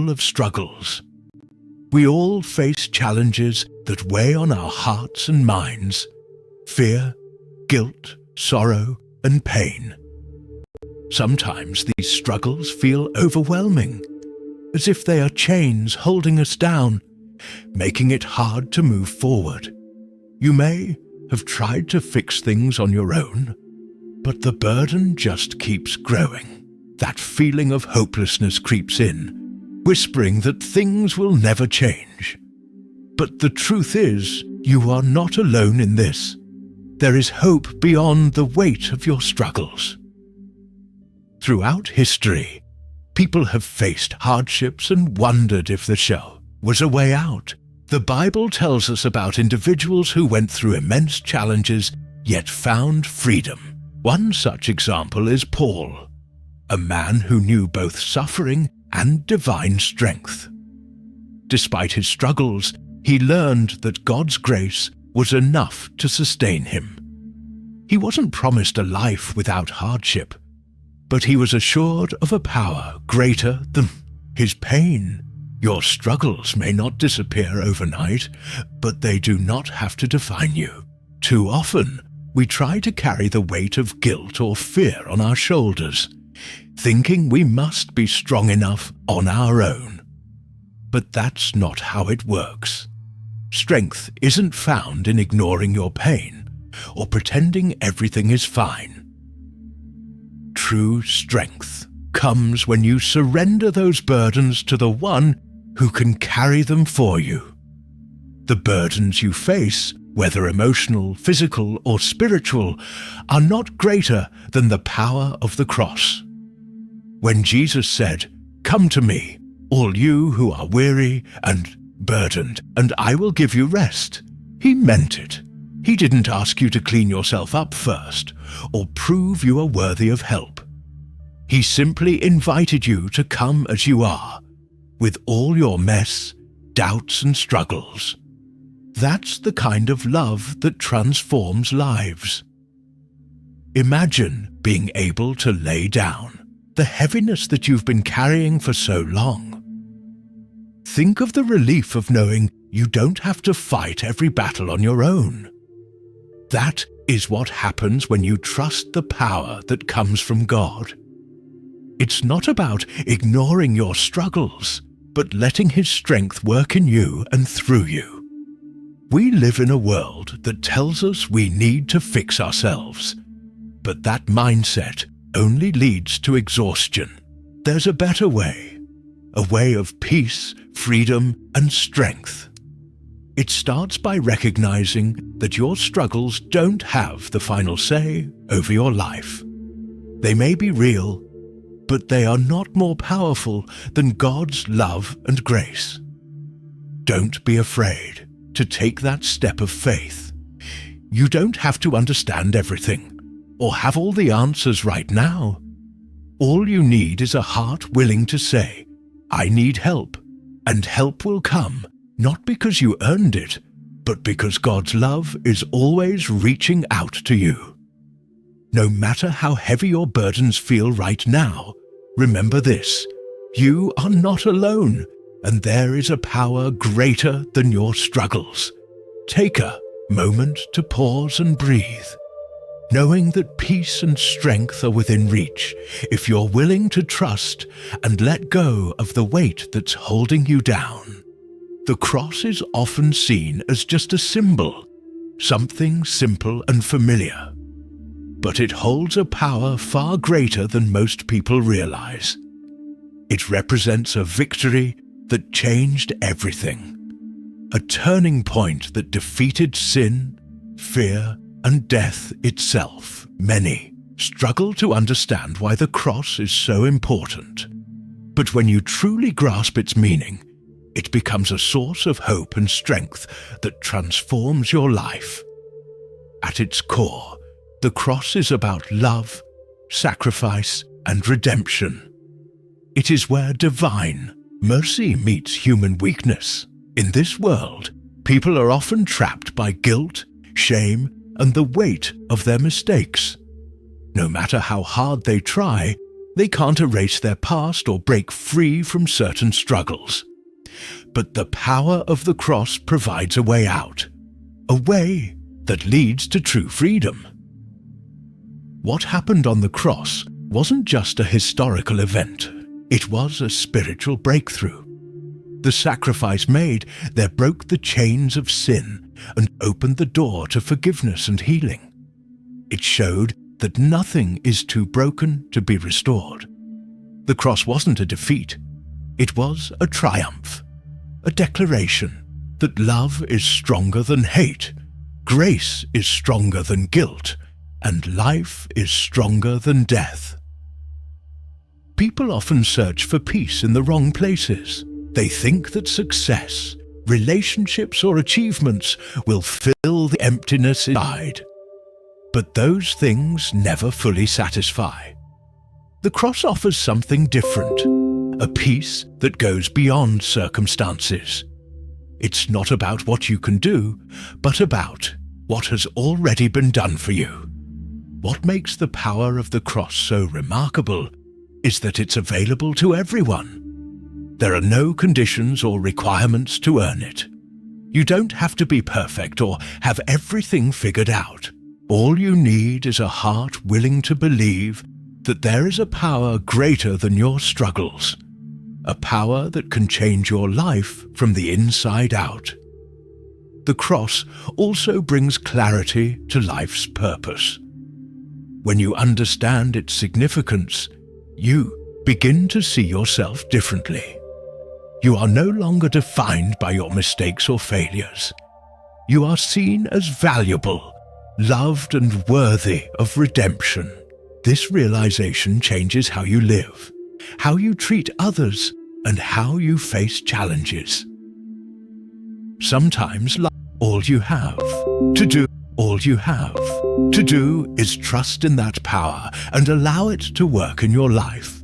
full of struggles. We all face challenges that weigh on our hearts and minds: fear, guilt, sorrow, and pain. Sometimes these struggles feel overwhelming, as if they are chains holding us down, making it hard to move forward. You may have tried to fix things on your own, but the burden just keeps growing. That feeling of hopelessness creeps in, whispering that things will never change. But the truth is, you are not alone in this. There is hope beyond the weight of your struggles. Throughout history, people have faced hardships and wondered if there was a way out. The Bible tells us about individuals who went through immense challenges yet found freedom. One such example is Paul, a man who knew both suffering and divine strength. Despite his struggles, he learned that God's grace was enough to sustain him. He wasn't promised a life without hardship, but he was assured of a power greater than his pain. Your struggles may not disappear overnight, but they do not have to define you. Too often, we try to carry the weight of guilt or fear on our shoulders, thinking we must be strong enough on our own. But that's not how it works. Strength isn't found in ignoring your pain or pretending everything is fine. True strength comes when you surrender those burdens to the one who can carry them for you. The burdens you face, whether emotional, physical, or spiritual, are not greater than the power of the cross. When Jesus said, "Come to me, all you who are weary and burdened, and I will give you rest," he meant it. He didn't ask you to clean yourself up first or prove you are worthy of help. He simply invited you to come as you are, with all your mess, doubts, and struggles. That's the kind of love that transforms lives. Imagine being able to lay down the heaviness that you've been carrying for so long. Think of the relief of knowing you don't have to fight every battle on your own. That is what happens when you trust the power that comes from God. It's not about ignoring your struggles, but letting His strength work in you and through you. We live in a world that tells us we need to fix ourselves, but that mindset only leads to exhaustion. There's a better way, a way of peace, freedom, and strength. It starts by recognizing that your struggles don't have the final say over your life. They may be real, but they are not more powerful than God's love and grace. Don't be afraid to take that step of faith. You don't have to understand everything or have all the answers right now. All you need is a heart willing to say, "I need help," and help will come, not because you earned it, but because God's love is always reaching out to you. No matter how heavy your burdens feel right now, remember this: you are not alone, and there is a power greater than your struggles. Take a moment to pause and breathe, knowing that peace and strength are within reach if you're willing to trust and let go of the weight that's holding you down. The cross is often seen as just a symbol, something simple and familiar. But it holds a power far greater than most people realize. It represents a victory that changed everything. A turning point that defeated sin, fear, and death itself. Many struggle to understand why the cross is so important. But when you truly grasp its meaning, it becomes a source of hope and strength that transforms your life. At its core, the cross is about love, sacrifice, and redemption. It is where divine mercy meets human weakness. In this world, people are often trapped by guilt, shame, and the weight of their mistakes. No matter how hard they try, They can't erase their past or break free from certain struggles. But the power of the cross provides a way out, a way that leads to true freedom. What happened on the cross wasn't just a historical event, it was a spiritual breakthrough. The sacrifice made there broke the chains of sin and opened the door to forgiveness and healing. It showed that nothing is too broken to be restored. The cross wasn't a defeat, it was a triumph, a declaration that love is stronger than hate, grace is stronger than guilt, and life is stronger than death. People often search for peace in the wrong places. They think that success, relationships, or achievements will fill the emptiness inside. But those things never fully satisfy. The cross offers something different, a peace that goes beyond circumstances. It's not about what you can do, but about what has already been done for you. What makes the power of the cross so remarkable is that it's available to everyone. There are no conditions or requirements to earn it. You don't have to be perfect or have everything figured out. All you need is a heart willing to believe that there is a power greater than your struggles, a power that can change your life from the inside out. The cross also brings clarity to life's purpose. When you understand its significance, you begin to see yourself differently. You are no longer defined by your mistakes or failures. You are seen as valuable, loved and worthy of redemption. This realization changes how you live, how you treat others, and how you face challenges. Sometimes all you have to do is trust in that power and allow it to work in your life.